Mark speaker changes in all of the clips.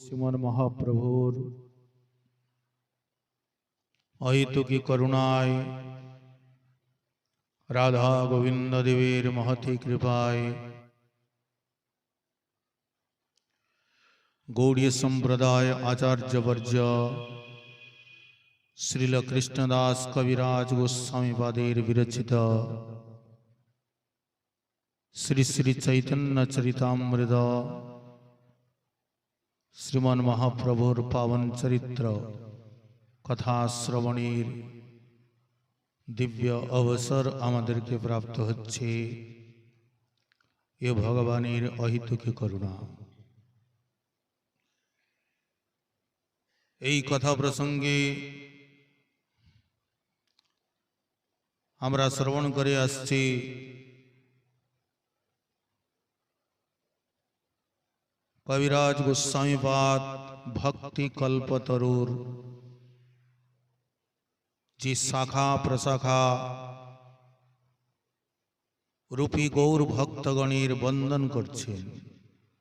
Speaker 1: শ্রীমন মহাপ্রভুর অহেতুকি করুণায় রাধা গোবিন্দ দেবের মহতি কৃপায় গৌড়ীয় সম্প্রদায় আচার্যবর্য শ্রীল কৃষ্ণদাস কবিরাজ গোস্বামীপাদের বিরচিত শ্রী শ্রী চৈতন্য চরিতামৃত শ্রীমন মহাপ্রভুর পাবন চরিত্র কথা শ্রবণের দিব্য অবসর আমাদেরকে প্রাপ্ত হচ্ছে। এ ভগবানের অহেতুকি করুণা। এই কথা প্রসঙ্গে আমরা শ্রবণ করে আসছি কবিরাজ গোস্বামীপাদ ভক্তি কল্পতরুর যে শাখা প্রশাখা রূপী গৌর ভক্তগণের বন্দন করছেন,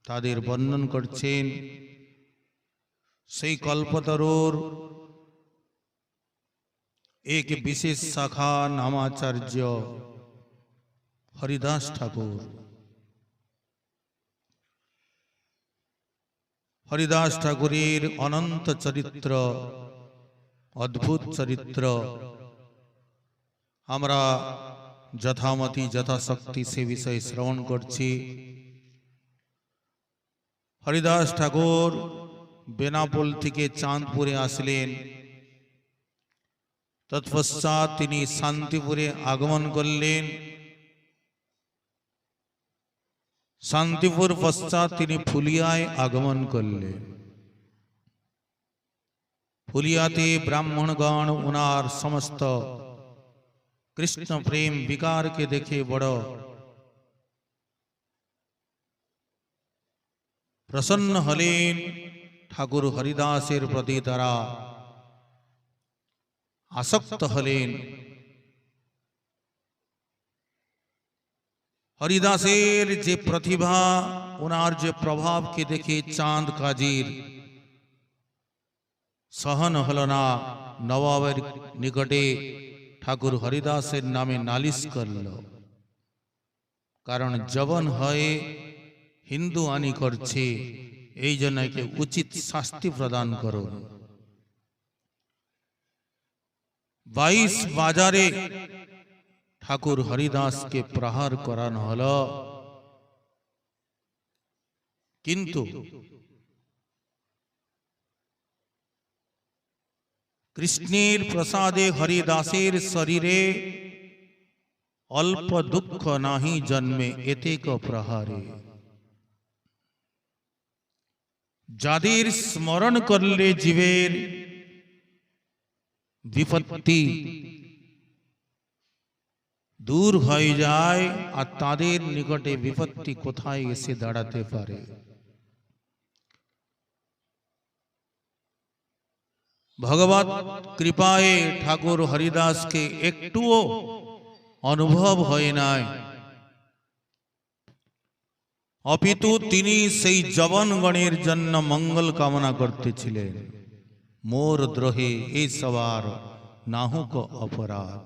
Speaker 1: তাদের বর্ণন করছেন। সেই কল্পতরুর এক বিশেষ শাখা নামাচার্য হরিদাস ঠাকুর। হরিদাস ঠাকুরের অনন্ত চরিত্র, অদ্ভুত চরিত্র আমরা যথামতি যথাশক্তি সে বিষয়ে শ্রবণ করছি। হরিদাস ঠাকুর বেনাপোল থেকে চাঁদপুরে আসলেন। তৎপশ্চাৎ তিনি শান্তিপুরে আগমন করলেন। শান্তিপুর পশ্চাৎ তিনি ফুলিয়ায় আগমন করলেন। ফুলিয়াতে ব্রাহ্মণগণ উনার সমস্ত কৃষ্ণ প্রেম বিকারকে দেখে বড় প্রসন্ন হলেন। ঠাকুর হরিদাসের প্রতি তারা আসক্ত হলেন। হরিদাসের যে প্রতিভা, ওনার যে প্রভাবকে দেখে চাঁদ কাজীর সহন হল না। নবাবের নিকটে ঠাকুর হরিদাসের নামে নালিশ করল, কারণ যবন হয়ে হিন্দু আনি করছে, এই জন্য একে উচিত শাস্তি প্রদান করুন। 22 বাজারে ঠাকুর হরিদাসকে প্রহার করানো হল। কিন্তু কৃষ্ণের প্রসাদে হরিদাসের শরীরে অল্প দুঃখ নাহি জন্মে এতেক প্রহারে। যাদের স্মরণ করলে জীবের বিপত্তি দূর হয়ে যায়, আর তাদের নিকটে বিপত্তি কোথায় এসে দাঁড়াতে পারে। ভগবত কৃপায় ঠাকুর হরিদাসকে একটুও অনুভব হয় নাই, অপিতু তিনি সেই যবনগণের জন্য মঙ্গল কামনা করতেছিলেন। মোর দ্রোহে এ সবার নাহুক অপরাধ।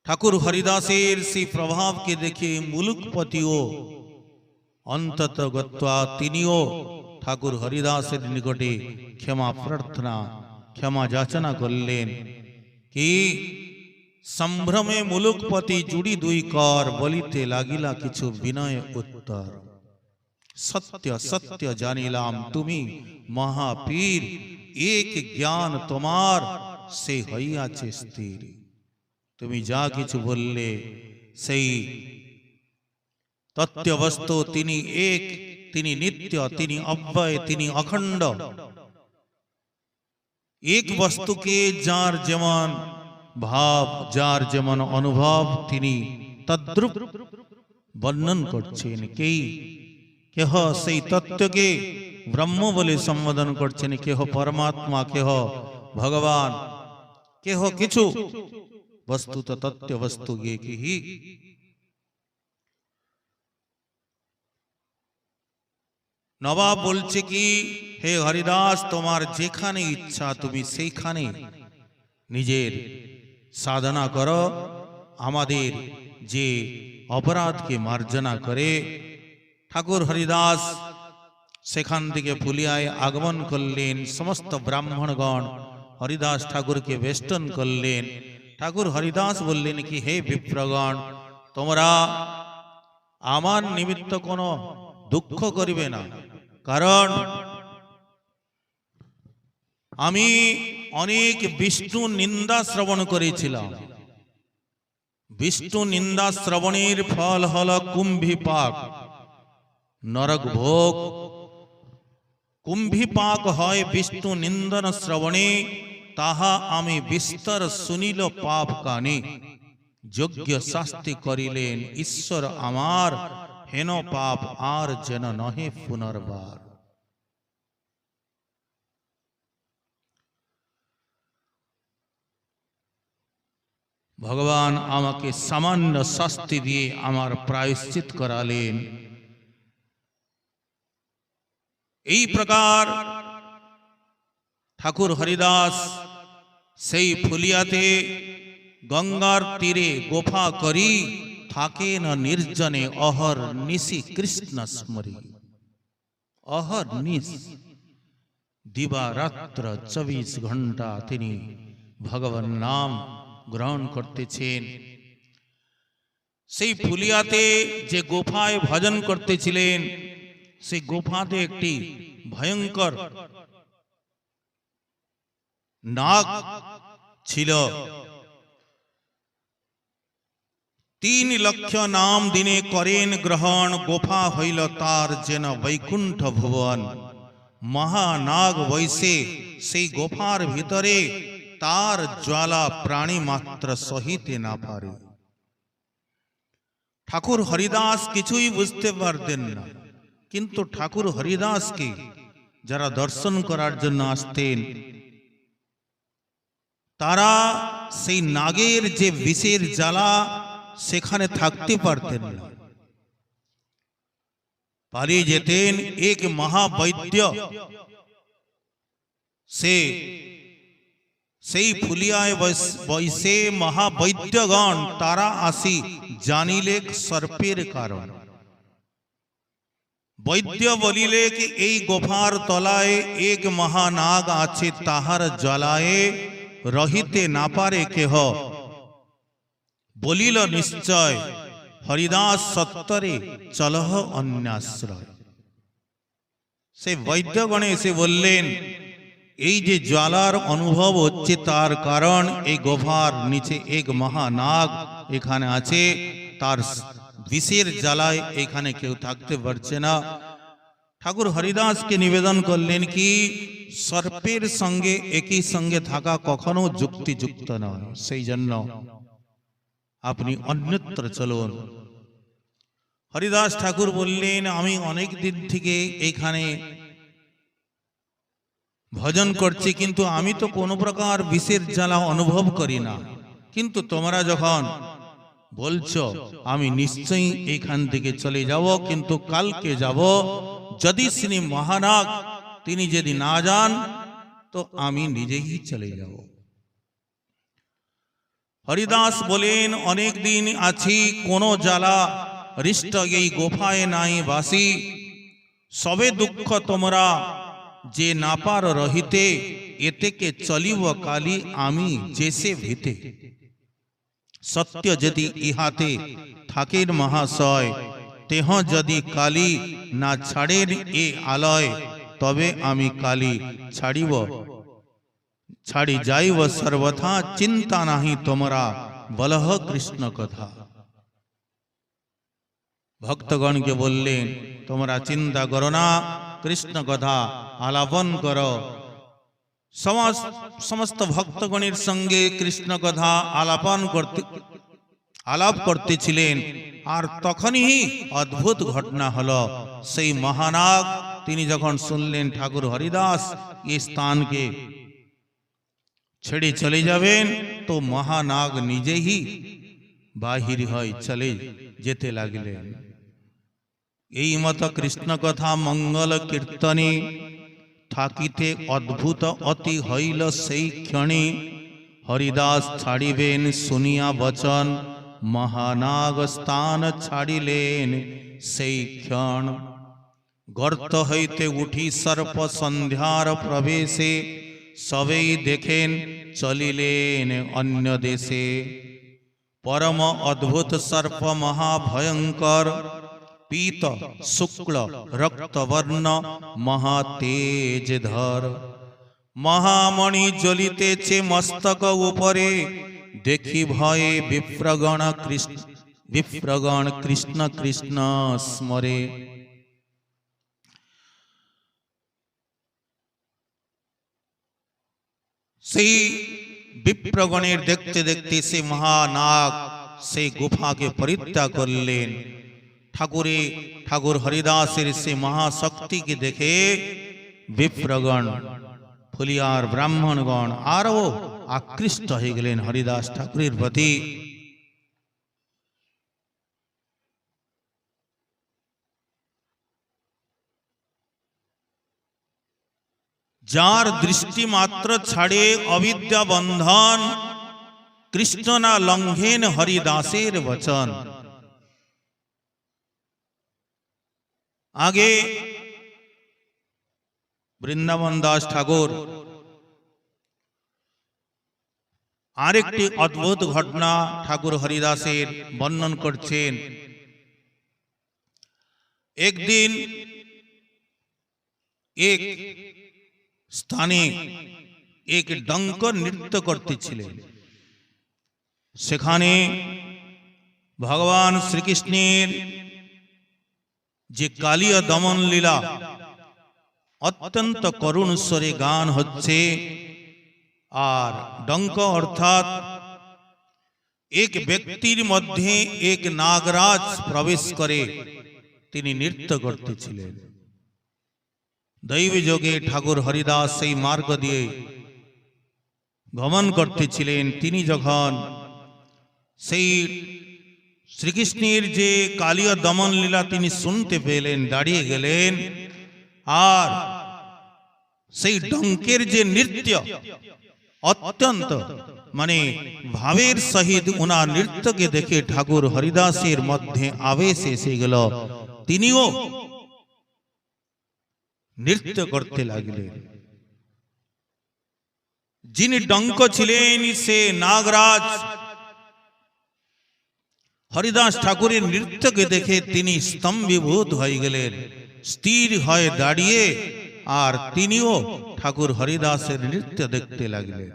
Speaker 1: ঠাকুর হরিদাসের সেই প্রভাবকে দেখে মুলুকপতিও অন্তত গত্বা তিনিও ঠাকুর হরিদাসের নিকটে ক্ষমা প্রার্থনা, ক্ষমা যাচনা করলেন। কি সম্ভ্রমে মুলুকপতি জুড়ি দুই কর, বলিতে লাগিলা কিছু বিনয় উত্তর। সত্য সত্য জানিলাম তুমি মহাপীর, এক জ্ঞান তোমার সে হইয়াছে স্থির। তুমি যা কিছু বললে সেই তত্ত্ব বস্তু, তিনি এক, তিনি নিত্য, তিনি অব্যয়, তিনি অখণ্ড। এক বস্তুকে যার যেমন ভাব, যার যেমন অনুভব, তিনি তদ্রূপ বর্ণন করছেন। কেহ সেই তত্ত্বকে ব্রহ্ম বলে সম্বোধন করছেন, কেহ পরমাত্মা, কেহ ভগবান, কেহ কিছু। বস্তুত তত্ত্ব বস্তু এক হি। নবাব বলছে কি, হে হরিদাস, তোমার যেখানে ইচ্ছা তুমি সেইখানে নিজের সাধনা করো, আমাদের যে অপরাধকে মার্জনা করে। ঠাকুর হরিদাস সেখান থেকে ফুলিয়ায় আগমন করলেন। সমস্ত ব্রাহ্মণগণ হরিদাস ঠাকুরকে বেষ্টন করলেন। ঠাকুর হরিদাস বললেন কি, হে বিপ্রগণ, তোমরা আমার নিমিত্ত কোনো দুঃখ করিবে না, কারণ আমি অনেক বিষ্ণু নিন্দা শ্রবণ করেছিলাম। বিষ্ণু নিন্দা শ্রবণের ফল হল কুম্ভীপাক, নরক ভোগ। কুম্ভীপাক হয় বিষ্ণু নিন্দন শ্রবণে, তাহা আমি বিস্তর শুনিল পাপ কানে। যোগ্য শাস্তি করিলেন ঈশ্বর আমার, হেন পাপ আর যেন নহে পুনর্বার। ভগবান আমাকে সামান্য শাস্তি দিয়ে আমার প্রায়শ্চিত করালেন। এই প্রকার ঠাকুর হরিদাস সেই ফুলিয়াতে গঙ্গার তীরে গোফা করি থাকেন নির্জনে, অহর নিশি কৃষ্ণ স্মরি। অহর নিশ দিবারাত্র 24 ঘন্টা তিনি ভগবান নাম গ্রহণ করতেছেন। সেই ফুলিয়াতে যে গোফায় ভজন করতেছিলেন, সেই গোফাতে একটি ভয়ঙ্কর নাগ ছিল। 3 লক্ষ নাম দিনে করেন গ্রহণ, গোফা হইল তার যেন বৈকুণ্ঠ ভুবন। মহানাগ বৈশে সেই গোফার ভিতরে, তার জ্বালা প্রাণী মাত্র সহিতে না পারে। ঠাকুর হরিদাস কিছুই বুঝতে পারতেন না, কিন্তু ঠাকুর হরিদাসকে যারা দর্শন করার জন্য আসতেন, তারা সেই নাগের যে বিষের জ্বালা, সেখানে থাকতে পারতেন না, পালিয়ে যেতেন। এক মহাবৈদ্য সেই ফুলিয়ায় বৈশে মহাবৈদ্যগণ তারা আসি জানিলে সর্পের কারণ। বৈদ্য বলিলে কি, এই গোফার তলায় এক মহানাগ আছে, তাহার জ্বালায় রহিতে না পারে কেহ। বলিল নিশ্চয় হরিদাস সত্তরে চলহ অন্যাশ্রয়। সেই বৈদ্যগণে এসে বললেন, এই যে জ্বালার অনুভব হচ্ছে, তার কারণ এই গোফার নিচে এক মহানাগ এখানে আছে, তার বিষের জ্বালায় এখানে কেউ থাকতে পারছে না। ঠাকুর হরিদাসকে নিবেদন করলেন কি, সর্পের সঙ্গে একই সঙ্গে থাকা কখনো যুক্তিযুক্ত নয়, সেই জন্য আপনি অন্যত্র চলুন। হরিদাস ঠাকুর বললেন, আমি অনেক দিন থেকে এইখানে ভজন করছি, কিন্তু আমি তো কোনো প্রকার বিষের জ্বালা অনুভব করি না। কিন্তু তোমরা যখন বলছো, আমি নিশ্চয়ই এইখান থেকে চলে যাব, কিন্তু কালকে যাব। যদি শ্রী মহানাগ তিনি যদি না যান, তো আমি নিজেই চলে যাব। হরিদাস বলেন, অনেক দিন আছি, কোনো জ্বালা হৃষ্ট এই গোফায় নাই বাসি। সবে দুঃখ তোমরা যে না পার রহিতে, এতেকে চলিব কালি আমি যেসে ভিতে। সত্য যদি ইহাতে থাকের মহাশয়, তেহ যদি কালি না ছাড়েন এ আলয়, তবে আমি কালি ছাড়ি যাইব সর্বথা। চিন্তা নাহি তোমরা বলহ কৃষ্ণ কথা। ভক্তগণকে বললেন, তোমরা চিন্তা করো না, কৃষ্ণ কথা আলাপন করো। সমস্ত ভক্তগণের সঙ্গে কৃষ্ণ কথা আলাপ করতেছিলেন। আর তখনই অদ্ভুত ঘটনা হলো। সেই মহানাগ তিনি যখন শুনলেন ঠাকুর হরিদাস এই স্থানকে ছেড়ে চলে যাবেন, তো মহানাগ নিজেই বাহির হয়ে চলে যেতে লাগলেন। এই মত কৃষ্ণ কথা মঙ্গল কীর্তনে থাকিতে অদ্ভুত অতি হইল সেই ক্ষণে হরিদাস ছাড়িবেন শুনিয়া বচন মহানাগ স্থান ছাড়িলেন সেই ক্ষণ গর্ত হইতে উঠি সর্প সন্ধ্যার প্রবেশে সবেই দেখেন চলিলেন অন্য দেশে পরম অদ্ভুত সর্প মহাভয়ঙ্কর পীত শুক্ল রক্তবর্ণ মহাতেজধর মহামণি জ্বলিতেছে মস্তক উপরে দেখি ভয়ে বিপ্রগণ কৃষ্ণ কৃষ্ণ স্মরে সেই বিপ্রগণের দেখতে দেখতে সে মহানাগ সেই গুফাকে পরিত্যাগ করলেন। ঠাকুর হরিদাসের সে মহাশক্তিকে দেখে বিপ্রগণ ফুলিয়ার ব্রাহ্মণগণ আরও আকৃষ্ট হয়ে গেলেন হরিদাস ঠাকুরের প্রতি। যার দৃষ্টি মাত্র ছাড়ে অবিদ্যা বন্ধন কৃষ্ণ না লঙ্ঘেন হরিদাসের বচন। আগে বৃন্দাবন দাস ঠাকুর আরেকটি অদ্ভুত ঘটনা ঠাকুর হরিদাসের বর্ণন করছেন। একদিন এক স্থানে এক ডঙ্ক নৃত্য করতেছিলেন। সেখানে ভগবান শ্রীকৃষ্ণের যে কালীয় দমন লীলা অত্যন্ত করুণ স্বরে গান হচ্ছে, আর ডঙ্ক অর্থাৎ এক ব্যক্তির মধ্যে এক নাগরাজ প্রবেশ করে তিনি নৃত্য করতেছিলেন। দৈবী যোগে ঠাকুর হরিদাস সেই মার্গ দিয়ে গমন করতেছিলেন। তিনি যখন সেই শ্রীকৃষ্ণের যে কালীয় দমন লীলা তিনি শুনতে পেলেন, দাঁড়িয়ে গেলেন, আর সেই ডঙ্কের যে নৃত্য অত্যন্ত ভাবের সহিত ওনার নৃত্যকে দেখে ঠাকুর হরিদাসের মধ্যে আবেশ এসে গেল। তিনিও নৃত্য করতে লাগলেন। যিনি ডঙ্ক ছিলেন সে নাগরাজ হরিদাস ঠাকুরের নৃত্যকে দেখে তিনি স্তম্ভীভূত হয়ে গেলেন, স্থির হয়ে দাঁড়িয়ে, আর তিনিও ঠাকুর হরিদাসের নৃত্য দেখতে লাগলেন।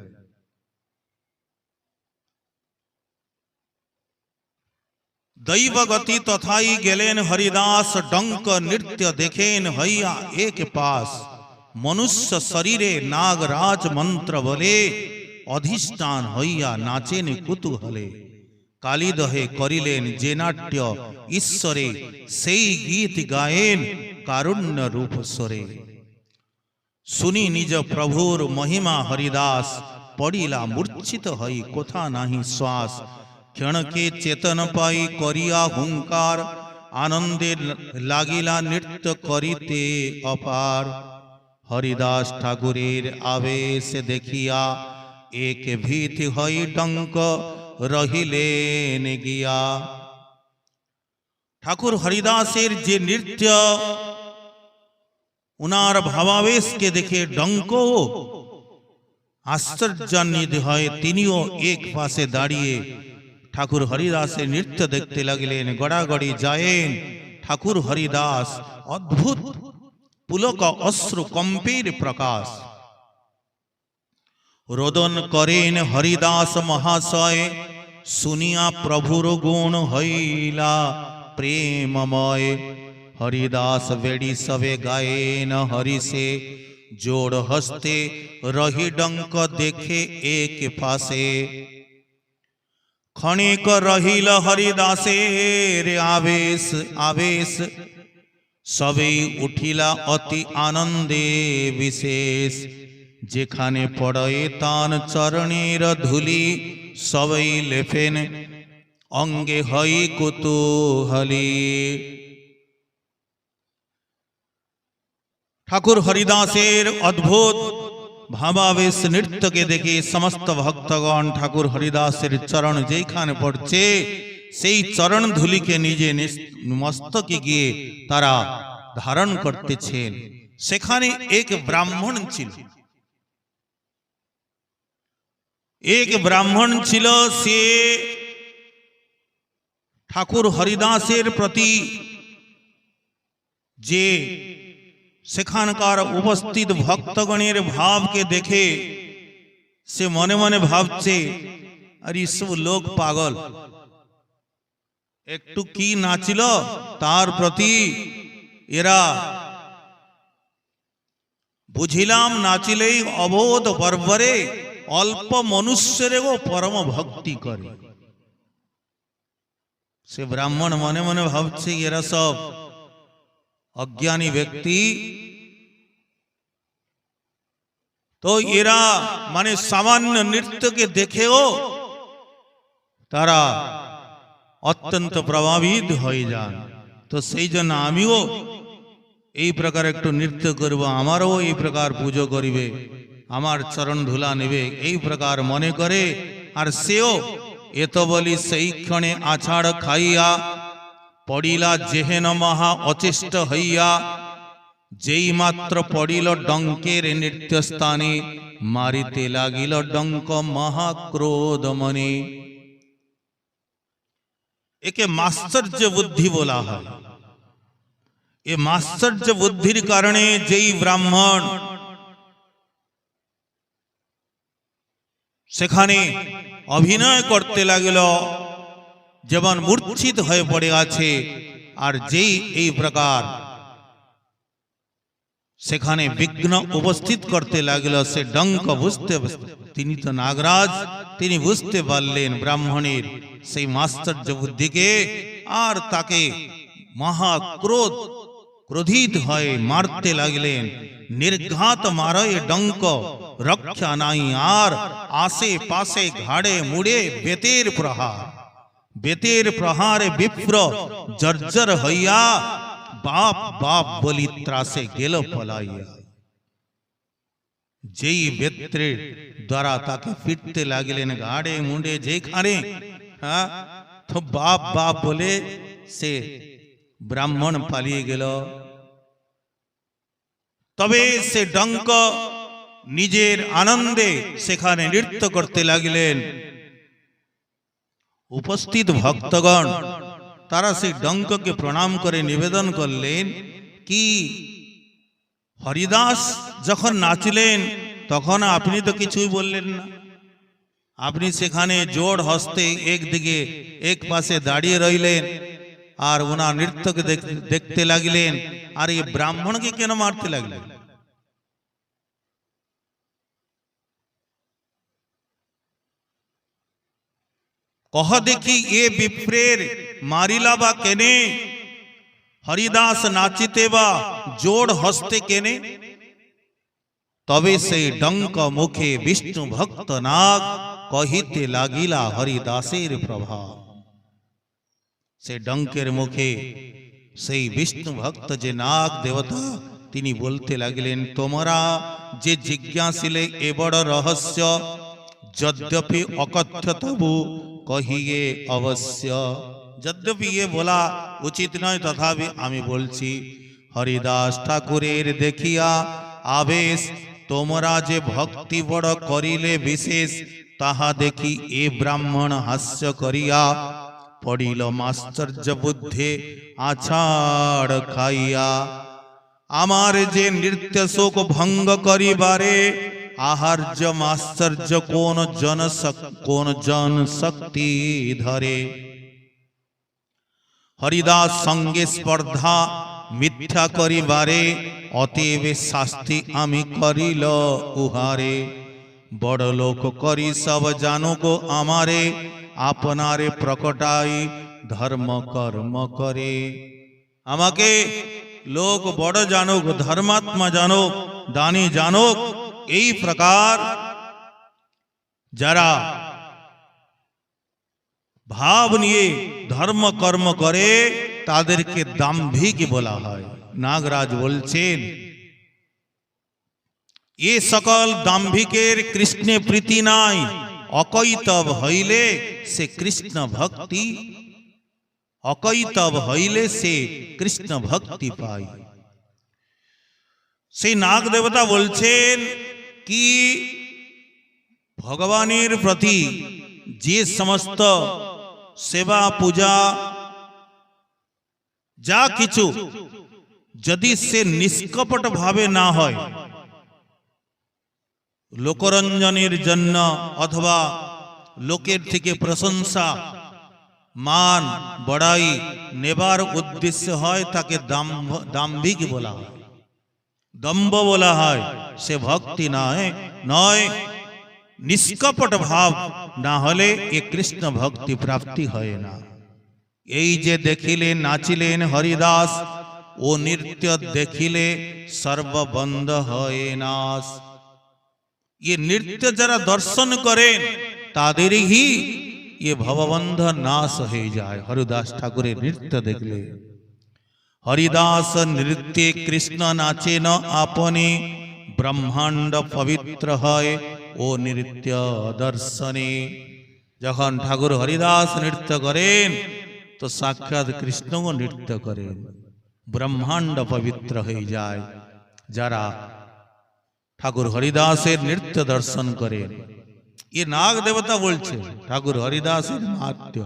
Speaker 1: দৈবগতি তথাই গেলেন হরিদাস, ডঙ্ক নৃত্য দেখেন হইয়া এক পাশ। মনুষ্য শরীরে নাগরাজ মন্ত্র বলে অধিষ্ঠান হইয়া নাচেন কুতূহলে। কালীদহে করিলেন যে নাট্য ঈশ্বরে, সেই গীত গায়েন কারুণ্য রূপ স্বরে। শুনি নিজ প্রভুর মহিমা হরিদাস, পড়িলা মূর্ছিত হই কোথা নাহি শ্বাস। ক্ষণকে চেতন পাই করিয়া হুঙ্কার, আনন্দে লাগিলা নৃত্য করিতে অপার। হরিদাস ঠাকুরের আবেশ দেখিয়া এক ভীতি হই ডঙ্ক রহিলেন গিয়া। ঠাকুর হরিদাসের যে নৃত্য, উনার ভাবাবেশকে দেখে ডঙ্ক আশ্চর্যান্বিত হয়। তিনিও এক পাশে দাঁড়িয়ে ঠাকুর হরিদাসের নৃত্য দেখতে লাগলেন। গড়াগড়ি যায়েন ঠাকুর হরিদাস, অদ্ভুত পুলক অশ্রু কম্পের প্রকাশ। রোদন করেন হরিদাস মহাশয়, শুনিয়া প্রভুর গুণ হইলা প্রেমময়। হরিদাস বেড়ি সবে গায়েন হরিষে, জোড় হস্তে রহি ডঙ্ক দেখে এক পাশে। ক্ষণিক রহিল হরিদাসের আবেশ আবেশ, সবেই উঠিলা অতি আনন্দে বিশেষ। যেখানে পড়ে তান চরণের ধুলি, সবাই লেফেন অঙ্গে হই কুতূহলী। ঠাকুর হরিদাসের অদ্ভুত ভাবাবেশ নৃত্যকে দেখে সমস্ত ভক্তগণ ঠাকুর হরিদাসের চরণ যেইখানে পড়ছে সেই চরণ ধুলিকে নিজে মস্তকে গিয়ে তারা ধারণ করতেছেন। সেখানে এক ব্রাহ্মণ ছিল, সে ঠাকুর হরিদাসের প্রতি যে সেখানকার উপস্থিত ভক্তগণের ভাবকে দেখে সে মনে মনে ভাবছে, আর সব লোক পাগল, একটু কি নাচিল তার প্রতি এরা বুঝিলাম নাচিলেই অবোধ বর্বরে অল্প মনুষ্যরেও পরম ভক্তি করে। সে ব্রাহ্মণ মনে মনে ভাবছে এরা সব অজ্ঞানী ব্যক্তি, তো এরা মানে সামান্য নৃত্যকে দেখেও তারা অত্যন্ত প্রভাবিত হয়ে যান। তো সেই জন্য আমিও এই প্রকার একটু নৃত্য করব, আমারও এই প্রকার পুজো করিবে, আমার চরণ ধুলা নেবে, এই প্রকার মনে করে। আর সেও এত বলি সেই ক্ষণে আছাড় খাইয়া পড়িলা যেহেন মহা অচেষ্ট হইয়া, যেই মাত্র পড়িল ডঙ্কের নৃত্যস্থানে মারিতে লাগিল ডঙ্ক মহাক্রোধ মনে। একে মাশ্চর্য বুদ্ধি বলা হয়। এ মাশ্চর্য বুদ্ধির কারণে যেই ব্রাহ্মণ সেখানে অভিনয় করতে লাগিল, যেমন মূর্ছিত হয়ে পড়ে আছে, আর যেই এই প্রকার সেখানে বিঘ্ন উপস্থিত করতে লাগিল, সে ডঙ্ক বুঝতে, তিনি তো নাগরাজ, তিনি বুঝতে পারলেন ব্রাহ্মণের সেই মাশ্চর্য বুদ্ধিকে, আর তাকে ক্রোধিত হয়ে মারতে লাগলেন। নির্ঘাত মারয়ে ডঙ্ক রক্ষা নাই আর, আশে পাশে ঘাড়ে মুড়ে বেতের প্রহারে বিপ্র জর্জর হইয়া বাপ বাপ বলি ত্রাসে গেল পলাইয়া। যেই বেত্রের দ্বারা তাকে ফিরতে লাগলেন ঘাড়ে মুড়ে যেখানে, তো বাপ বাপ বলে সে ব্রাহ্মণ পালিয়ে গেল। তবে সে ডঙ্ক নিজের আনন্দে সেখানে নৃত্য করতে লাগলেন। উপস্থিত ভক্তগণ তারা সেই ডঙ্ককে প্রণাম করে নিবেদন করলেন কি, হরিদাস যখন নাচলেন তখন আপনি তো কিছুই বললেন না, আপনি সেখানে জোড় হস্তে একদিকে এক পাশে দাঁড়িয়ে রইলেন আর ওনার নৃত্যকে দেখতে লাগলেন, আর এই ব্রাহ্মণকে কেন মারতে লাগলেন? কহ দেখি এ বিপ্রের মারিলা বা কেনে, হরিদাস নাচিতে বা জোড় হস্তে কেনে। তবে সেই ডঙ্ক মুখে বিষ্ণু ভক্ত নাগ কহিতে লাগিলা হরিদাসের প্রভাব। সে ডঙ্কের মুখে সেই বিষ্ণু ভক্ত যে নাগ দেবতা, তিনি বলতে লাগলেন, তোমরা যে জিজ্ঞাসিলে এ বড় রহস্য, যদ্যপি অকথ্য তবু কহিয়ে অবশ্য। যদ্যপি এ বলা উচিত নয়, তথাপি আমি বলছি। হরিদাস ঠাকুরের দেখিয়া আবেশ, তোমরা যে ভক্তি বড় করিলে বিশেষ, তাহা দেখি এ ব্রাহ্মণ হাস্য করিয়া পড়িল মাশ্চর্য বুদ্ধে আছাড় খাইয়া। আমার যে নৃত্য শোক ভঙ্গ করিবারে আহার্য মাশ্চর্য কোন জন শক্তি ধরে। হরিদাস সঙ্গে স্পর্ধা মিথ্যা করিবারে অতএব শাস্তি আমি করিল উহারে। বড় লোক করি সব জানুক আমারে, আপনারে প্রকটাই ধর্ম কর্ম করে। আমাকে লোক বড় জানুক, ধর্মাত্মা জানুক, দানী জানুক, এই প্রকার যারা ভাব নিয়ে ধর্ম কর্ম করে তাদেরকে দাম্ভিক বলা হয়। নাগরাজ বলছেন ये सकल दाम्भिकेर कृष्णे प्रीति नाई अकैतव हईले से कृष्ण भक्ति अकैतव हईले से कृष्ण भक्ति पाई से नाग देवता बोलছেন कि भगवानेर प्रति जे समस्त सेवा पूजा जा किछु यदि से निष्कपट भावे ना হয় लोकरंजनेर जन्य अथवा लोकेर थेके प्रशंसा मान बड़ाई नेबार उद्देश्य है ताके दाम्भिक बोला है दम्भ बोला है से भक्ति नय निष्कपट भाव ना हले ए कृष्ण भक्ति प्राप्ति है ना এই যে দেখিলে নাচিলেন হরিদাস ও নৃত্য দেখিলে সর্ববন্ধ হয় নাশ ये नृत्य जरा दर्शन करें तादेर ही ये भवबंध नाश हो जाए हरिदास ठाकुर नृत्य देखले हरिदास नृत्य कृष्ण नाचे न आपने ब्रह्मांड पवित्र है ओ नृत्य दर्शने जखन ठाकुर हरिदास नृत्य करें तो साक्षात कृष्ण को नृत्य करें ब्रह्मांड पवित्र हो जाए जरा ठाकुर हरिदासेर नृत्य दर्शन करें ये नाग देवता बोलছে ठाकुर हरिदासेर महात्म्य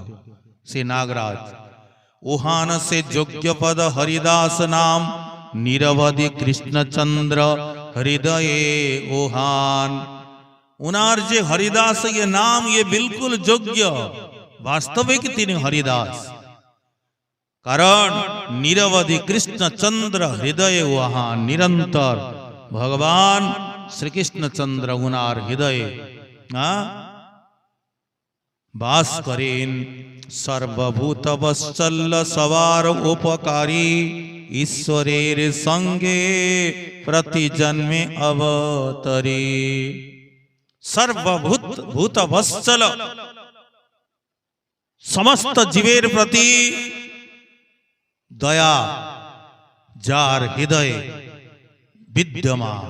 Speaker 1: से नागराज ओहान से योग्य पद हरिदास नाम निरवधि कृष्णचंद्र हृदय ओहान उनार जे हरिदास ये नाम ये बिल्कुल योग्य वास्तविक तीन हरिदास कारण निरवधि कृष्णचंद्र हृदय ओहान निरंतर भगवान श्री कृष्णचंद्र उनार हृदय वास करें सर्वभूत वत्सल सवार उपकारी ईश्वरेर संगे प्रति जन्मे अवतरी सर्वभूत वत्सल समस्त जीवेर प्रति दया जार हृदय विद्यमान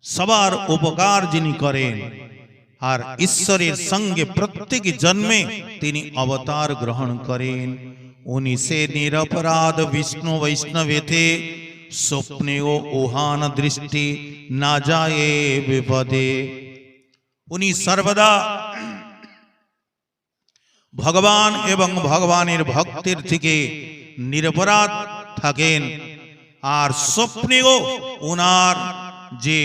Speaker 1: सवार उपकार जिनी करें और ईश्वरेर संगे प्रत्येक जन्मे तिनी अवतार ग्रहण करें उनी से निरपराध विष्णु वैष्णवे थे स्वप्ने ओहान दृष्टि ना जाए विपदे उनी सर्वदा भगवान एवं भगवानेर भक्तिर थेके निरपराध थाकेन और स्वप्नेও उनार जे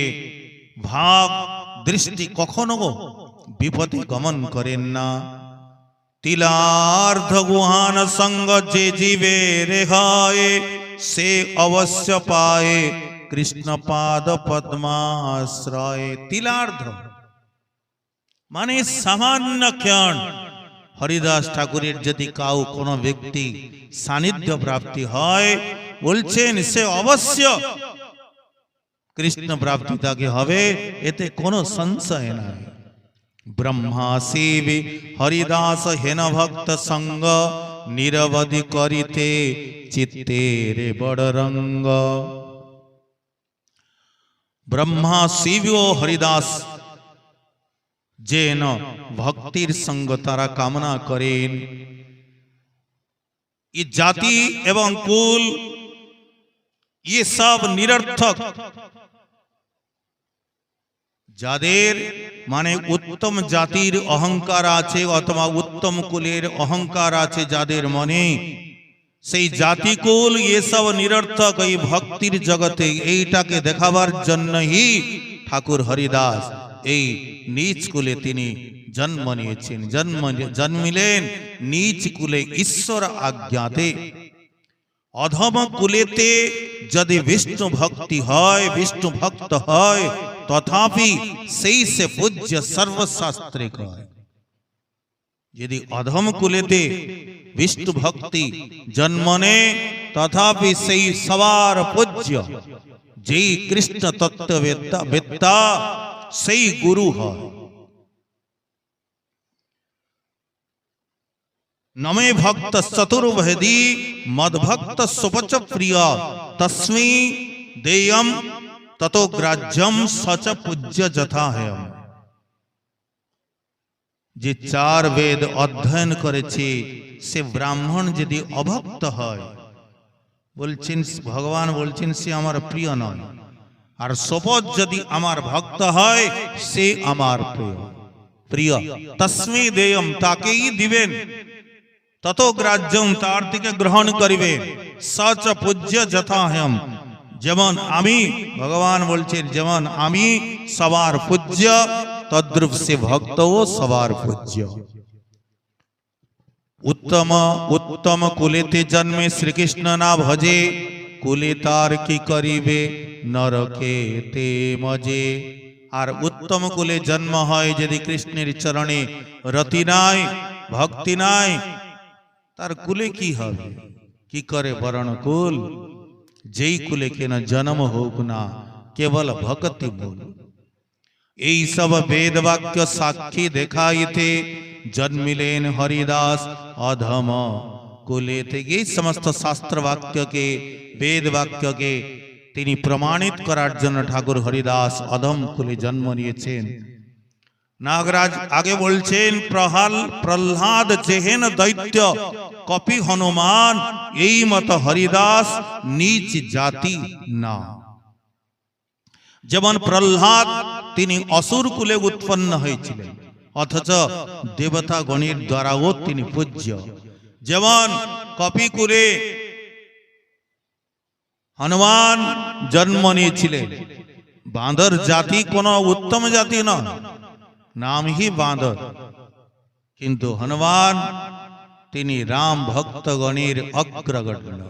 Speaker 1: भाव दृष्टि कखनो विपदे गमन करें ना तिलार्ध गुहान संग जे जीवे रेहाए से अवश्य पाए कृष्ण पाद पद्माश्रय तिलार्ध माने सामान्य क्षण हरिदास ठाकुरेर यदि काउ कोनो व्यक्ति सानिध्य प्राप्ति है बोलছেন से अवश्य कृष्ण प्राप्ति ताके हवे एते कोनो संशय नहीं ब्रह्मा शिव हरिदास हेन भक्त संग निरवधि करिते चित्ते रे बड़ रंग ब्रह्मा शिव और हरिदास जेन भक्तिर संग तारा कामना करें ये जाति एवं कुल ये सब निरर्थक जादेर माने उत्तम जातिर अहंकार आछे अथवा उत्तम कुलेर अहंकार आछे जादेर मने सेई जाति कुल ये सब निरर्थक ये भक्तिर जगते एइटाके देखाबार जन्य ही ठाकुर हरिदास এই नीच कुले तिनी जन्म निয়েছেন जन्मिलेन नीच कुले ईश्वर आज्ञाते अधम कुलेते यदि विष्णु भक्ति है विष्णु भक्त है तथापि सेई से पूज्य सर्वशास्त्रिक है यदि अधम कुलेते विष्णु भक्ति जन्मने तथापि सेई सवार पूज्य जे कृष्ण तत्ववेत्ता सही गुरु है नमे भक्त चतुर्वेदी मद भक्त सुपच प्रिय तस्मै देयम ততো গ্রাহ্যম সচ পূজ্য যথা হেয়ম। যে চার বেদ অধ্যয়ন করেছে সে ব্রাহ্মণ যদি অভক্ত হয়, বলছেন ভগবান বলছেন সে আমার প্রিয় নয়। আর শপথ যদি আমার ভক্ত হয় সে আমার প্রিয়। তস্মৈ দেয়ম, তাকেই দিবেন। তত গ্রাহ্যম, তার থেকে গ্রহণ করিবে। সচ পূজ্য যথা হেয়ম, যেমন আমি, ভগবান বলছেন যেমন আমি সবার পূজ্য, তদ্রূপ সে ভক্তও সবার পূজ্য। উত্তম উত্তম কুলেতে জন্মে শ্রীকৃষ্ণ না ভজে, কুলে তার কি করিবে নরকেতে মজে। আর উত্তম কুলে জন্ম হয় যদি কৃষ্ণের চরণে রতি নাই, ভক্তি নাই, তার কুলে কি হবে? কি করে বরণ কুল? যেই কুলে কেন জন্ম হোক না, কেবল ভক্তি মূল। এই সব বেদ বাক্য সাক্ষী দেখাইতে, জন্মিলেন হরিদাস অধম কুলেতে। এই সমস্ত শাস্ত্র বাক্যকে, বেদ বাক্যকে তিনি প্রমাণিত করার জন্য ঠাকুর হরিদাস অধম কুলে জন্ম নিয়েছেন। নাগরাজ আগে বলছেন প্রহ্লাদ যেহেন দৈত্য, কপি হনুমান এই মত হরিদাস নিচ জাতি না। যেমন প্রহ্লাদ তিনি অসুর কুলে উৎপন্ন হয়েছিলেন, অথচ দেবতা গণের দ্বারাও তিনি পূজ্য। যেমন কপিকুলে হনুমান জন্ম নিয়েছিলেন। বাঁদর জাতি কোনো উত্তম জাতি নয়, নামই বাঁদর, কিন্তু হনুমান তিনি রাম ভক্তগণের অগ্রগণ্য।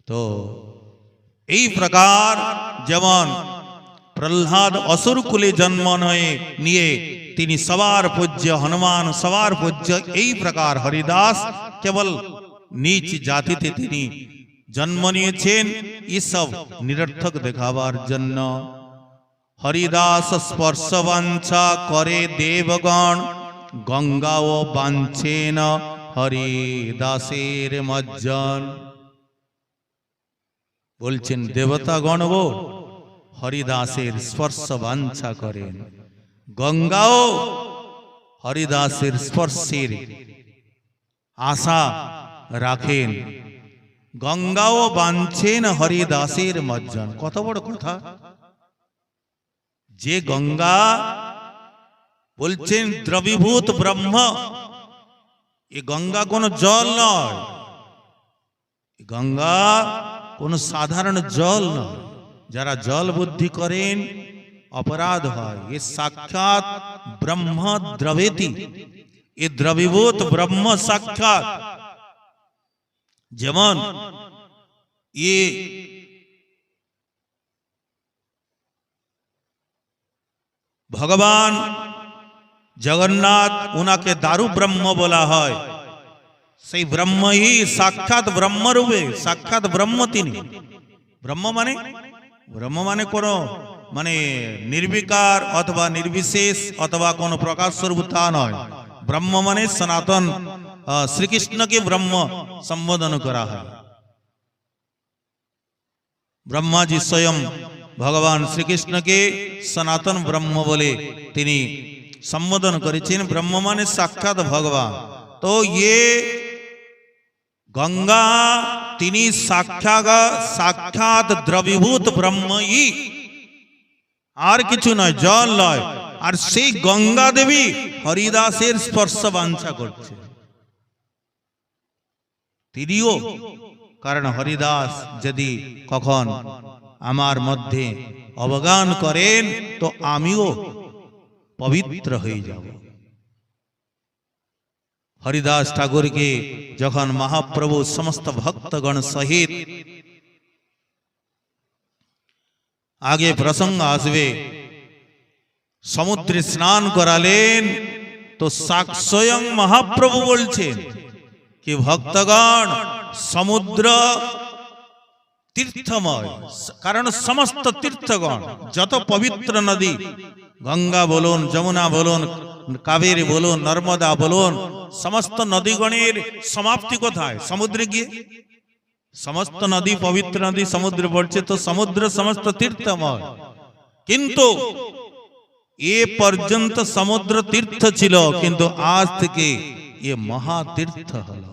Speaker 1: তো এই প্রকার যেমন প্রহ্লাদ অসুর কুলে জন্ম নিয়ে তিনি সবার পূজ্য, হনুমান সবার পূজ্য, এই প্রকার হরিদাস কেবল নীচ জাতিতে তিনি জন্ম নিয়েছেন, এসব নিরর্থক দেখাবার জন্য। হরিদাস স্পর্শ বাঞ্ছা করে দেবগণ, গঙ্গাও বাঞ্ছেন হরিদাসের মজ্জন। বলছেন দেবতাগণও হরিদাসের স্পর্শ বাঞ্ছা করেন, গঙ্গাও হরিদাসের স্পর্শের আশা রাখেন, গঙ্গাও বাঞ্ছেন হরিদাসের মজ্জন। কত বড় কথা! যে গঙ্গা বলছেন দ্রবীভূত ব্রহ্ম, এ গঙ্গা কোন জল নয়, গঙ্গা কোন সাধারণ জল নয়। যারা জল বুদ্ধি করেন অপরাধ হয়। এ সাক্ষাৎ ব্রহ্ম দ্রবেতি, এ দ্রবীভূত ব্রহ্ম সাক্ষাৎ। যেমন এ ভগবান জগন্নাথ, উনাকে দারু ব্রহ্ম বলা হয়। সেই ব্রহ্মই সাক্ষাৎ ব্রহ্মরূপে, সাক্ষাৎ ব্রহ্ম তিনি। ব্রহ্ম মানে কোন মানে নির্বিকার অথবা নির্বিশেষ অথবা কোন প্রকাশ স্বরূপ তা নয়। ব্রহ্ম মানে সনাতন, শ্রীকৃষ্ণকে ব্রহ্ম সম্বোধন করা হয়। ব্রহ্মাজি স্বয়ং ভগবান শ্রীকৃষ্ণকে সনাতন ব্রহ্ম বলে তিনি সম্বোধন করেছেন। ব্রহ্ম মানে সাক্ষাৎ ভগবান। তো ইয়ে গঙ্গা তিনি সাক্ষাৎ দ্রবীভূত ব্রহ্মই, আর কিছু নয়, জল নয়। আর সেই গঙ্গা দেবী হরিদাসের স্পর্শ বাঞ্ছা করছে তিনিও। কারণ হরিদাস যদি কখন আমার মধ্যে অবগান করেন তো আমিও পবিত্র হয়ে যাব। হরিদাস ঠাকুরকে যখন মহাপ্রভু সমস্ত ভক্তগণ সহিত, আগে প্রসঙ্গ আসবে, সমুদ্রে স্নান করালেন, তো স্বয়ং মহাপ্রভু বলছেন কি ভক্তগণ সমুদ্র তীর্থময়। কারণ সমস্ত তীর্থগণ, যত পবিত্র নদী, গঙ্গা বলুন, যমুনা বলুন, কাবেরী বলুন, নর্মদা বলুন, সমস্ত নদীগণের সমাপ্তি কোথায়? সমুদ্রে গিয়ে। समस्त नदी पवित्र नदी समुद्र पड़ছে तो समुद्र समस्त तीर्थमय किंतु ये पर्यंत समुद्र तीर्थ छिलो किंतु आज থেকে ये महातीर्थ हलो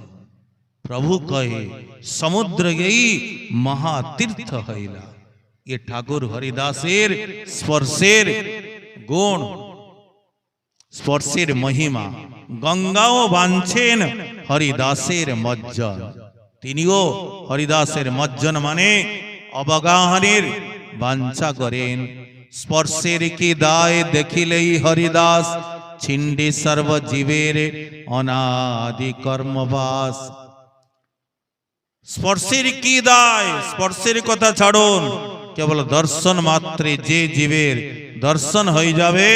Speaker 1: प्रभु कहे समुद्र गई महातीर्थ हईला ये ठाकुर हरिदासेर स्पर्शेर गुण स्पर्शेर महिमा गंगाओ बांछेन हरिदासेर मज्जन तिनिओ हरिदासेर मज्जन माने अवगाहनेर बांछा करें स्पर्शेर की दाय देखिलेई हरिदास छिंडे सर्व जीवेर अनादि कर्मवास स्पर्शेर की दाय स्पर्शेर कथा छाड़ुन केवल दर्शन मात्रे जे जीवेर दर्शन हई जाबे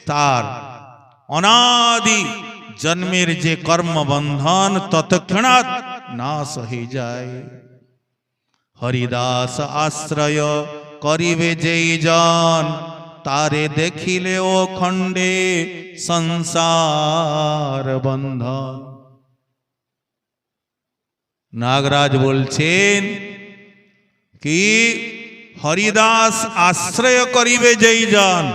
Speaker 1: तार अनादि जन्मेर जे कर्म बंधन तत्क्षणात् नाश हई जाए हरिदास आश्रय करिबे जेई जन तारे देखिले ओ खंडे संसार बंधन नागराज बोलছেন कि हरिदास आश्रय करिबे जेई जन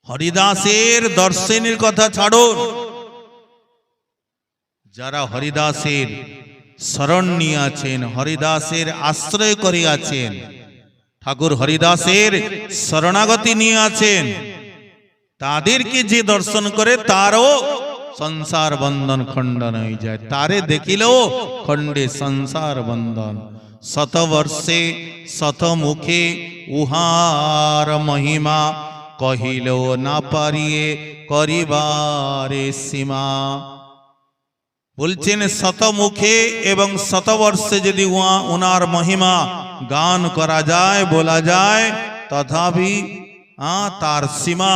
Speaker 1: हरिदासेर दर्शनेर कथा छाड़ुन যারা হরিদাসের শরণ নিয়ে আছেন হরিদাসের আশ্রয় করে আছেন ঠাকুর হরিদাসের শরণাগতি নিয়ে আছেন তাদেরকে যে দর্শন করে তারও संसार बंधन खंडन हो जाए तारे देखिलो खंडे संसार बंधन शत वर्षे शत मुखे उहार महिमा कहिलो ना पारिए करिबारे सीमा बोलছেন शत मुखे एवं शत वर्षे यदि उनार महिमा गान करा जाए बोला जाए तथापि तार सीमा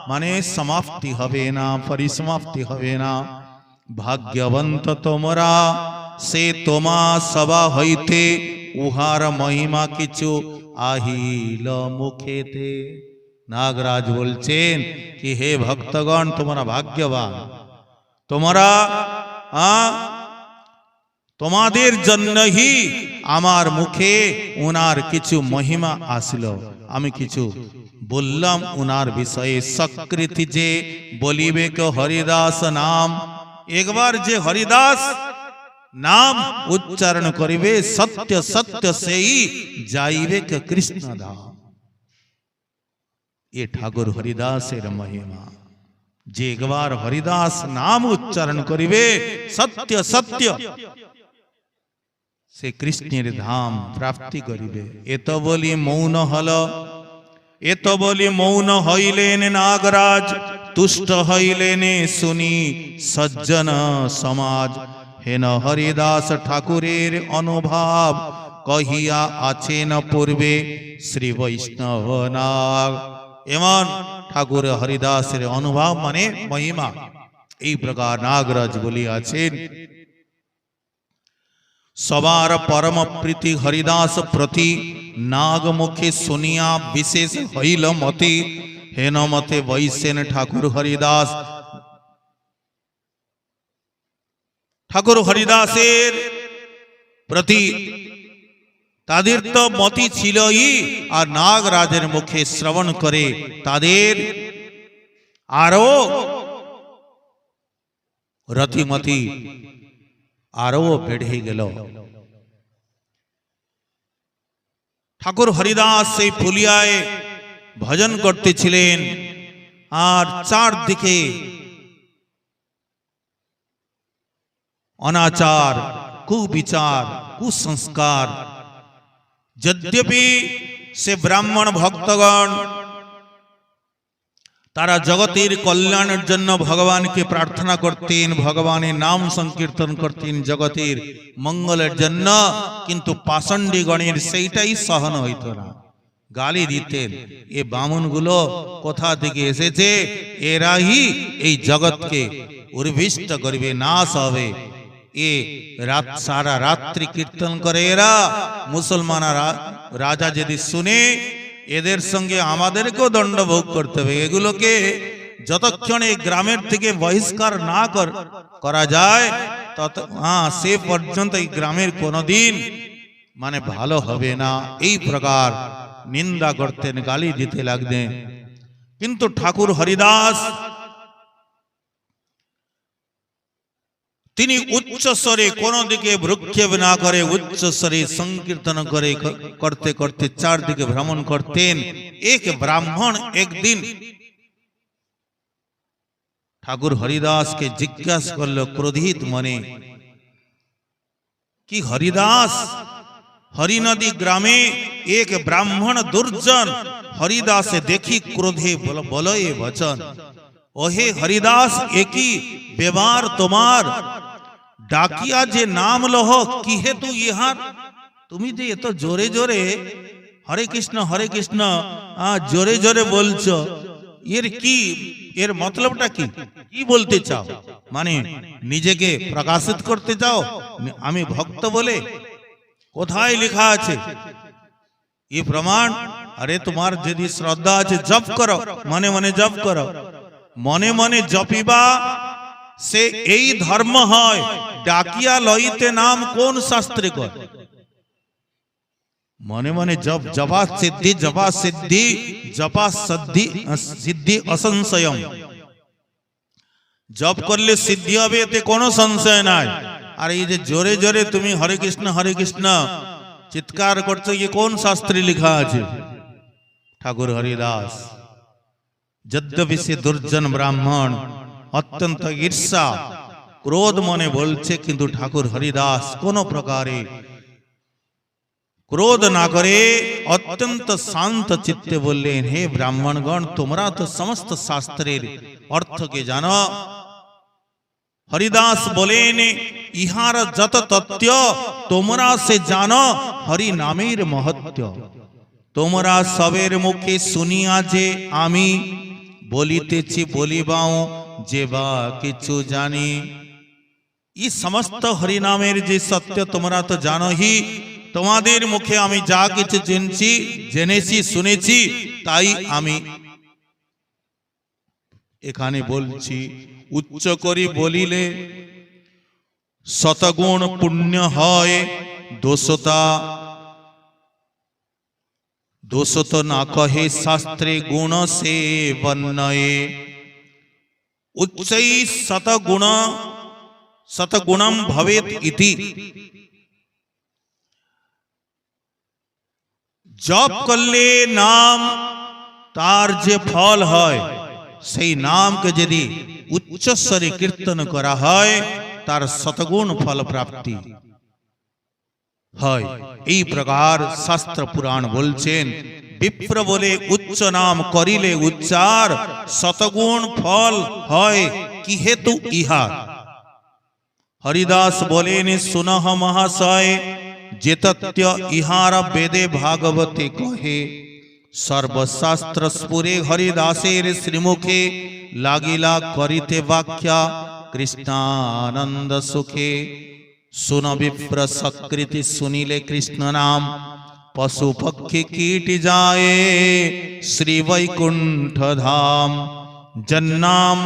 Speaker 1: माने समाप्ति हबे ना परिसमाप्ति हबे ना भाग्यवंत तोमरा से तोमा सभा हईते उहार महिमा किछु आहिल मुखे थे नागराज बोलছেন कि हे भक्तगण तुम्हारा भाग्यवान तुम्हारा তোমাদের জন্য হি আমার মুখে উনার কিছু মহিমা আসলো আমি কিছু বললাম উনার বিষয়ে সকৃতি যে বলিবে কে হরিদাস নাম একবার যে হরিদাস নাম উচ্চারণ করিবে সত্য সত্য সেই যাইবে কে কৃষ্ণ ধাম ये ठाकुर हरिदासेर महिमा जे एक बार हरिदास नाम उच्चारण करिबे सत्य सत्य से कृष्णेर धाम प्राप्ति करिबे एत बोली मौन हलो एत बोली मौन हईलेन नागराज तुष्ट हईलेन सुनी सज्जन समाज हेन हरिदास ठाकुरेर अनुभाव कहिया आछेन पूर्वे श्री वैष्णव नाग एमन ठाकुर हरिदासेर अनुभाव माने महिमा এই প্রকার নাগরাজ বলিয়াছেন सवार परम प्रीति हरिदास प्रति नाग मुखे सुनिया विशेष हईल मति हेन मते वैसेन ठाकुर हरिदास ठाकुर हरिदासेर प्रति तादेर तो मति छिलई और नागराजेर मुखे श्रवण करे तादेर आरो रतिमति आरो बेढ़े गेल ठाकुर हरिदास से फुलियाए भजन करते छिलेन और चार दिके अनाचार कुविचार कुसंस्कार यद्यपि से ब्राह्मण भक्तगण तारा जगतेर कल्याणेर जन्य भगवान के प्रार्थना करतें भगवानेर नाम संकीर्तन करतें जगतेर मंगलेर जन्य किन्तु पाषण्डी गणेर सेइटाई सहन हईत ना गाली दितें ए बामनगुलो कोथा थेके एसेछे एरा ही एई जगत के उर्भिष्ट करबे नाश हबे ए रात सारा रात्रि कीर्तन करे एरा मुसलमान राजा यदि सुने এদের সঙ্গে আমাদেরকেও দণ্ড ভোগ করতে হবে এগুলোকে যতক্ষণ এই গ্রামের থেকে বহিষ্কার না করা যায় তত সে পর্যন্ত এই গ্রামের কোনোদিন মানে ভালো হবে না, এই প্রকার নিন্দা করতেন, গালি দিতে লাগতেন। কিন্তু ঠাকুর হরিদাস তিনি উচ্চস্বরে কোন দিকে ভ্রুক্ষেপ না করে উচ্চস্বরে সংকীর্তন করে করতে করতে চারদিকে ভ্রমণ করতেন। এক ব্রাহ্মণ একদিন ঠাকুর হরিদাসকে জিজ্ঞাসা করলো ক্রোধিত মনে, কি হরিদাস, হরিনদী গ্রামে এক ব্রাহ্মণ দুর্জন হরিদাসে দেখি ক্রোধে বলয়ে বচন, ওহে হরিদাস একই ব্যবহার তোমার, ডাকিয়া যে নাম লহ কি হেতু ইহার, তুমি যে এত জোরে জোরে হরে কৃষ্ণ জোরে জোরে বলছো, এর কি, এর মতলবটা কি, কি বলতে চাও? মানে নিজেকে প্রকাশিত করতে চাও আমি ভক্ত বলে? কোথায় লেখা আছে এ প্রমাণ? আরে তোমার যদি শ্রদ্ধা আছে জপ করো, মনে মনে জপ করো। মনে মনে জপিবা সে এই ধর্ম হয়, ডাকিয়া লইতে নাম কোন শাস্ত্রে কর? মনে মনে জপ, জপা সিদ্ধি, জপা সিদ্ধি, জপা সিদ্ধি অসংশয়ম। জপ করলে সিদ্ধি হবে, এতে কোনো সংশয় নাই। আর এই যে জোরে জোরে তুমি হরে কৃষ্ণ চিৎকার করছো, ये কোন শাস্ত্রে লেখা আছে? ঠাকুর হরিদাস যদ্যপি সে দুর্জন ব্রাহ্মণ, অত্যন্ত ঈর্ষা ক্রোধ মনে বলছে, কিন্তু ঠাকুর হরিদাস কোন প্রকারে ক্রোধ না করে অত্যন্ত শান্ত চিত্তে বললেন, হে ব্রাহ্মণগণ, তোমরা তো সমস্ত শাস্ত্রের অর্থকে জানো। হরিদাস বলেন, ইহার যত তত্ত্ব তোমরা সে জানো হরি নামের মহত্ব, তোমরা সবের মুখে শুনিয়া যে আমি বলিতেছি বলিবাও যে বা কিছু জানি। এই সমস্ত হরিনামের যে সত্য তোমরা তো জানোই, তোমাদের মুখে আমি যা কিছু জেনেছি শুনেছি তাই আমি এখানে বলছি। উচ্চ করি বলিলে শতগুণ পুণ্য হয়, দোষত না কহে শাস্ত্রে গুণ সে বর্ণয়ে। উচ্চৈ শতগুণম ভবেত ইতি। জপ করলে নাম তার যে ফল হয়, সেই নামকে যদি উচ্চস্বরে কীর্তন করা হয় তার শতগুণ ফল প্রাপ্তি হয়। এই প্রকার শাস্ত্র পুরাণ বলছেন। বিপ্র বলে উচ্চ নাম করিলে উচ্চার, শতগুণ ফল হয় কি হেতু ইহার। হরিদাস বলেন, সুনহ মহাশয়, যে তত্ত্ব ইহার বেদে ভাগবতে কহে, সর্বশাস্ত্র স্ফুরে হরিদাসের শ্রীমুখে লাগিলা করিতে ব্যাখ্যা কৃষ্ণানন্দ সুখে। सुन विप्र सत्कृति सुनिले कृष्ण नाम, पशु पक्षी कीट जाए श्री वैकुंठ धाम। जन्नाम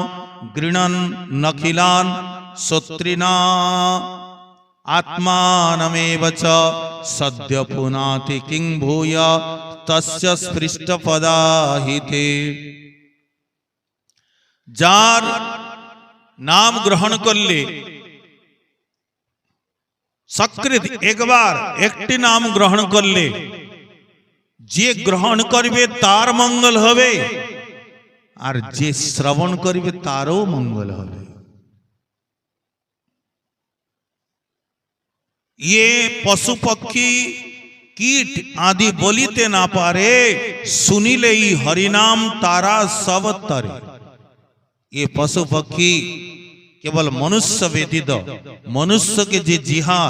Speaker 1: गृणन नखिलान सोत्रिना, आत्मानमेव च सद्य पुनाति किं भूय तस्य स्पृष्ट पदाहिते। जार नाम ग्रहण करले सकृत एक बार एक नाम ग्रहण करले जे ग्रहण करबे तार मंगल होबे, और जे श्रवण करबे तारो मंगल होबे। ये पशु पक्षी कीट आदि बोलिते ना पारे, सुनिले ही हरिनाम तारा सब तरे। ये पशु पक्षी केवल मनुष्य व्यतीत मनुष्य के जे जिहा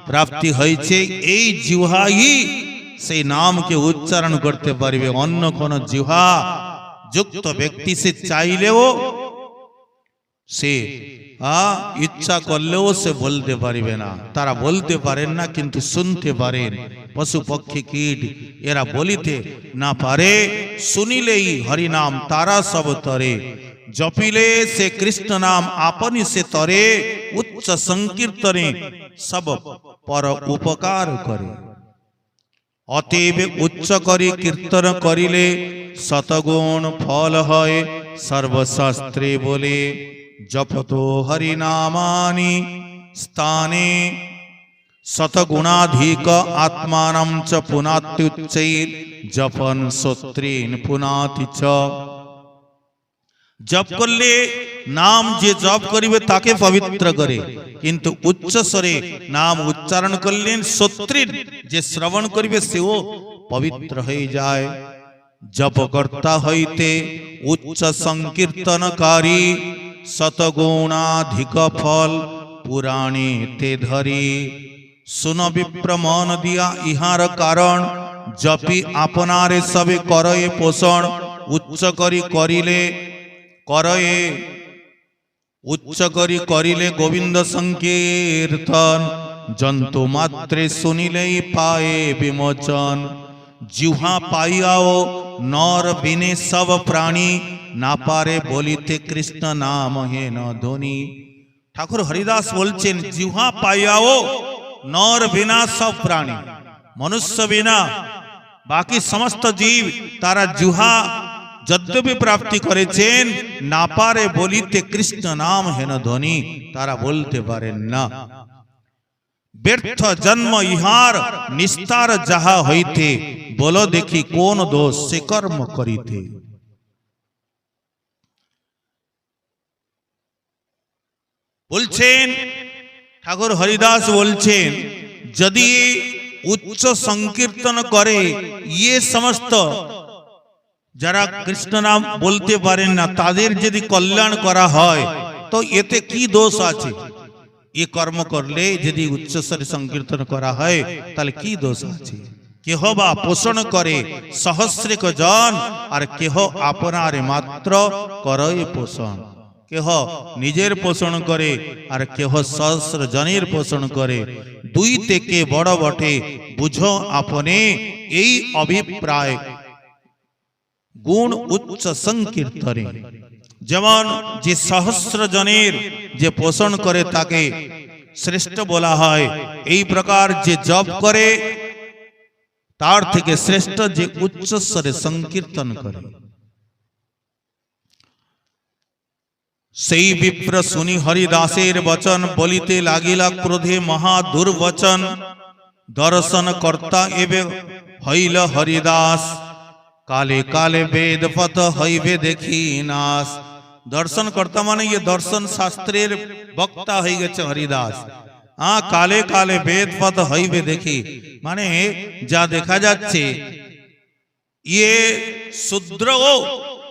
Speaker 1: प्राप्ति हয়েছে, এই জিহ্বাই সেই নামকে উচ্চারণ করতে পারবে। অন্য কোন জিহ্বা যুক্ত ব্যক্তি সে চাইলেও সে ইচ্ছা করলেও সে বলতে পারবে না। তারা বলতে পারেন না, কিন্তু শুনতে পারেন। পশু পক্ষী কীট এরা বলিতে না পারে, শুনিলেই হরিনাম তারা সব তরে। जपिले से कृष्ण नाम आपनि से तरे उच्च संकीर्तने सब पर उपकार करे। अतएव उच्च करी कीर्तन करिले शतगुण फल है सर्वशास्त्रे बोले। जपतो हरि नामानि स्थाने शतगुणाधिक आत्मानं च पुनात्युच्चैर् जपन श्रोत्रेण पुनाति च। जप करले नाम जे जप करिबे ताके पवित्र करे, किन्तु उच्च स्वरे नाम उच्चारण करले श्रोत्रेण जे श्रवण करिबे सेओ पवित्र हये जाय। जपकर्ता हईते उच्च संकीर्तनकारी शतगुणाधिक फल पुराणे ते धरी। सुन विप्र मन दिया इहार कारण जपि आपनारे सबे करए पोषण। उच्च करी करिले करए उच्च करी करिले गोविंद संकीर्तन जंतु मात्रे सुनिले पाए विमोचन। जिह्वा पाइयाओ नर बिने सब प्राणी ना पारे बोलिते कृष्ण नाम हे न ध्वनि। ठाकुर हरिदास बोलছেন जिह्वा पाइयाओ नर बिना सब प्राणी, मनुष्य बिना बाकी समस्त जीव तारा जिह्वा यद्यपि प्राप्ति करेছেন ना पारे बोलिते कृष्ण नाम हे न ध्वनि, तारा बोलते पारेन ना। व्यर्थ जन्म इहार निस्तार जाहा हईते बोलो देखी कोन दोष से कर्म करिते। बोलছেন ठाकुर हरिदास बोलছেন यदि उच्च संकीर्तन करे ये समस्त যারা কৃষ্ণ নাম বলতে পারেন না তাদের যদি কল্যাণ করা হয় তো এতে কি দোষ আছে? ये कर्म करले यदि उच्चस्वर संकीर्तन करा है ताले की दोष आछे? केह बा पोषण करे सहस्रिक जन और केह आपनारे मात्र करय पोषण। केह निजेर पोषण करे और केह सहस्र जनेर पोषण करे। दुई तेके बड़ बटे बुझो आपने एई अभिप्राय गुण उच्च संकीर्तने। যেমন যে সহস্র জনের যে পোষণ করে তাকে শ্রেষ্ঠ বলা হয়, এই প্রকার যে জপ করে তার থেকে শ্রেষ্ঠ যে উচ্চস্বরে সংকীর্তন করে। সেই বিপ্র শুনি হরিদাসের বচন বলিতে লাগিলা ক্রোধে মহা দুর্বচন। দর্শন কর্তা এবে হইল হরিদাস काले काले वेद पथ हईबे देखी नास। दर्शन कर्ता माने ये दर्शन शास्त्रेर वक्ता हई गेছে हरिदास। हाँ काले काले वेद पथ हईबे देखी माने जा देखा जाच्छे ये शूद्रओ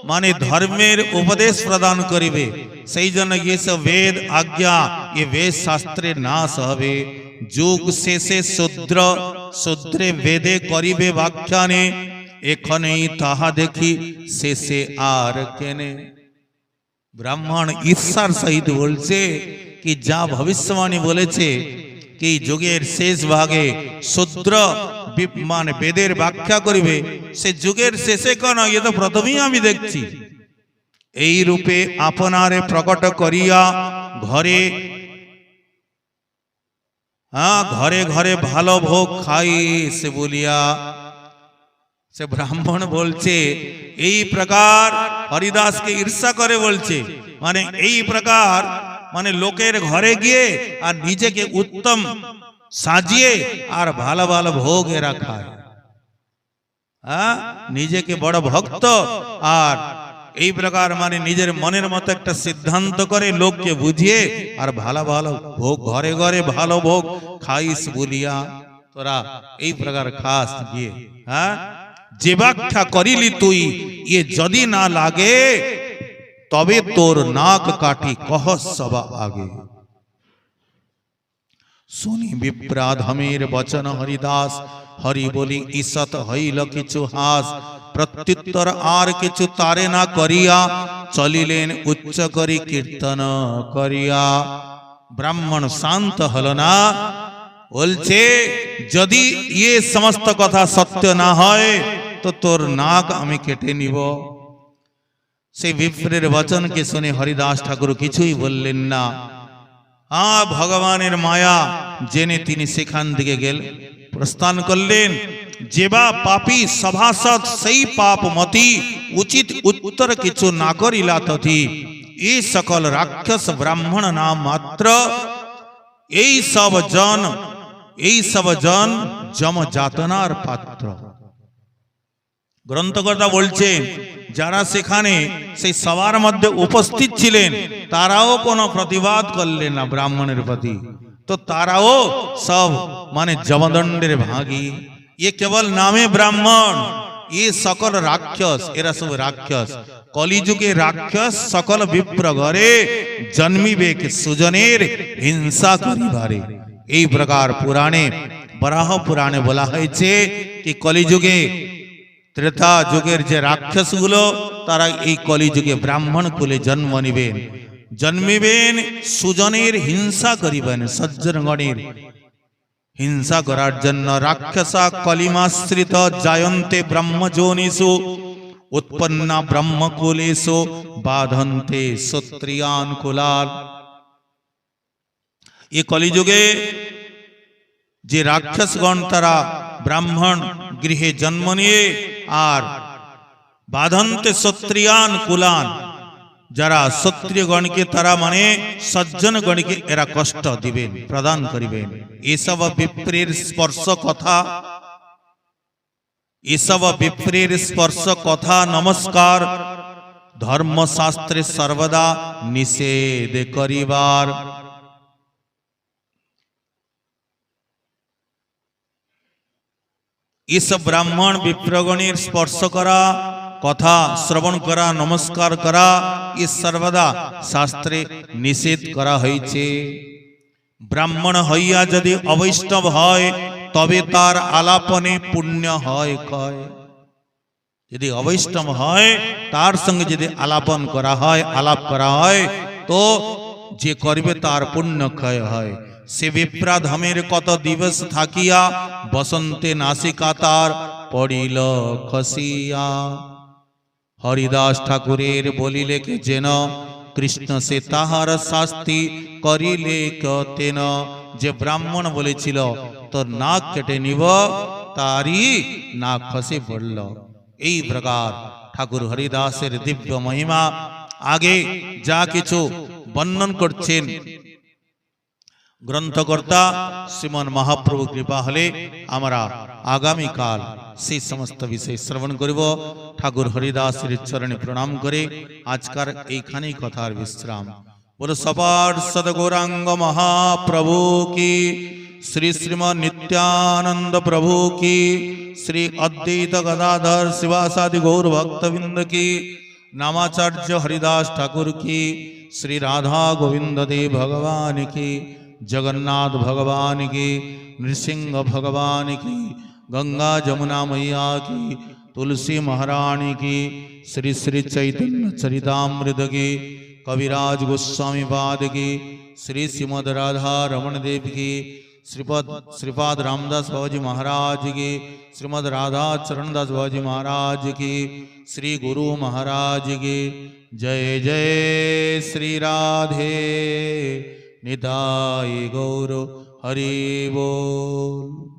Speaker 1: माने धर्मेर उपदेश प्रदान करिबे सेई जन्य ये सब वेद आज्ञा ये वेद शास्त्रेर नाश हबे। जुग शेषे शूद्र शूद्रे वेदे करिबे व्याख्याने एखनेई ताहा देखी शेषे आर केने। ब्राह्मण ईर्षार सहित बोलছে कि जा भविष्यवाणी बोलेছে कि যুগের শেষ ভাগে শূদ্র মানে বেদের ব্যাখ্যা করিবে সে যুগের শেষে কেন? এ তো প্রথমেই আমি দেখছি। এই রূপে আপনারে প্রকট করিয়া ঘরে ঘরে ঘরে ভালো ভোগ খাই সে বলিয়া। से ब्राह्मण बोलছে এই प्रकार हरिदास के ईर्षा करे बोलছে माने এই प्रकार माने लोकेर घरे गिये और निजे के उत्तम साजिए और भालो भालो भोग एरा खाय। निजे के बड़ भक्त और এই प्रकार माने निजेर मनेर मतो एकटा सिद्धांत करे लोक के बुझिए और भालो भालो भोग घरे घरे भालो भोग खाइस बलिया तोरा এই प्रकार खास गिये। যে ব্যাখ্যা করিলি তুই ये যদি না লাগে তবে তোর নাক কাটি কহ সবা আগে। শুনি বিপ্রাধমের বচন হরিদাস হরি বলি ঈষৎ হইল কিছু হাস। প্রত্যুত্তর আর কিছু তারে না করিয়া চলিলেন উচ্চ করি কীর্তন করিয়া। ব্রাহ্মণ শান্ত হল না, বলছে যদি ये समस्त कथा सत्य ना হয় तो तोर नाक आमी केटे निब। সেই বিপ্রের বচনকে শুনে হরিদাস ঠাকুর কিছুই বললেন না। ভগবানের মায়া জেনে তিনি সেখান থেকে গেলেন, প্রস্থান করলেন। যে বা পাপী সভাসদ সেই পাপ মতি, উচিত উত্তর কিছু না করিলা তথি। এই সকল রাক্ষস ব্রাহ্মণ নাম মাত্র, এই সব জন যম যাতনার পাত্র। গ্রন্থকর্তা বলছেন যারা সেখানে সেই সবার মধ্যে উপস্থিত ছিলেন তারাও কোনো প্রতিবাদ করলেন না ব্রাহ্মণের প্রতি। তো তারাও সব মানে যমদণ্ডের ভাগী। ये केवल नामे ब्राह्मण, ये सकल राक्षस, एरा सब राक्षस। कलिजुगे राक्षस सकल विप्र घरे जन्मिबे के सुजनेर हिंसा करिबारे। এই প্রকার পুরাণে, বরাহ পুরাণে বলা হয়েছে কি কলিযুগে ত্রেতা যুগের যে রাক্ষসগুলো তারা এই কলিযুগে ব্রাহ্মণ কুলে জন্ম নিবেন, জন্মিবেন, সুজনের হিংসা করিবেন, সজ্জনগণের হিংসা করার জন্য। রাক্ষসা কলিমাশ্রিত জায়ন্তে ব্রহ্মযোনিষু উৎপন্না ব্রহ্মকুলেষু বাধন্তে ক্ষত্রিয়ান কুলাল। এই কলিযুগে যে রাক্ষসগণ তারা ব্রাহ্মণ গৃহে জন্ম নিয়ে আর বাধন্তে ক্ষত্রিয়ান কুলান, যারা ক্ষত্রিয়গণকে তারা মানে সজ্জনগণকে এরা কষ্ট দিবেন, প্রদান করিবেন। এসব বিপ্রের স্পর্শ কথা, এসব বিপ্রের স্পর্শ কথা নমস্কার ধর্মশাস্ত্রে সর্বদা নিষেধ করিবার। এসব ব্রাহ্মণ বিপ্রগণের স্পর্শ করা, কথা শ্রবণ করা, নমস্কার করা এ সর্বদা শাস্ত্রে নিষেধ করা হয়েছে। ব্রাহ্মণ হইয়া যদি অবৈষ্ণব হয় তবে তার আলাপনে পুণ্য হয় ক্ষয়। যদি অবৈষ্ণব হয় তার সঙ্গে যদি আলাপন করা হয়, আলাপ করা হয়, তো যে করবে তার পুণ্য ক্ষয় হয়। সে বিপ্রাধমের কত দিবস থাকিয়া বসন্তে নাসিকা তার পড়িল খসিয়া। হরিদাস ঠাকুরের বলিলে কে যেন কৃষ্ণ সে তাহার শাস্তি করিলে কেন। যে ব্রাহ্মণ বলেছিল তোর নাক কেটে নিব, তারই নাক খসে পড়ল। এই প্রকার ঠাকুর হরিদাসের দিব্য মহিমা আগে যা কিছু বর্ণন করছেন গ্রন্থকর্তা শ্রীমন মহাপ্রভু কৃপা হলে আমরা আগামীকাল সেই সমস্ত বিষয় শ্রবণ করিব। ঠাকুর হরিদাসের চরণে প্রণাম করে আজকার এইখানেই কথার বিশ্রাম। বল সবার সদগৌরাঙ্গ মহাপ্রভু কি, শ্রী শ্রীমন নিত্যানন্দ প্রভু কি, শ্রী অদ্বৈত গদাধর শিবাসাদি গৌর ভক্তবৃন্দ কি, নামাচার্য হরিদাস ঠাকুর কি, শ্রী রাধা গোবিন্দ দেব ভগবান কি, जगन्नाथ भगवान की, नृसिंह भगवान की, गंगा जमुना मैया की, तुलसी महारानी की, श्री श्री चैतन्य चरितामृत की, कविराज गोस्वामी पाद की, श्री श्रीमद राधा रमण देव की, श्रीपाद रामदास बाबूजी महाराज की, श्रीमद राधा चरणदास बाबूजी महाराज की, श्री गुरु महाराज की। जय जय श्री राधे निताय गौर हरि बोल।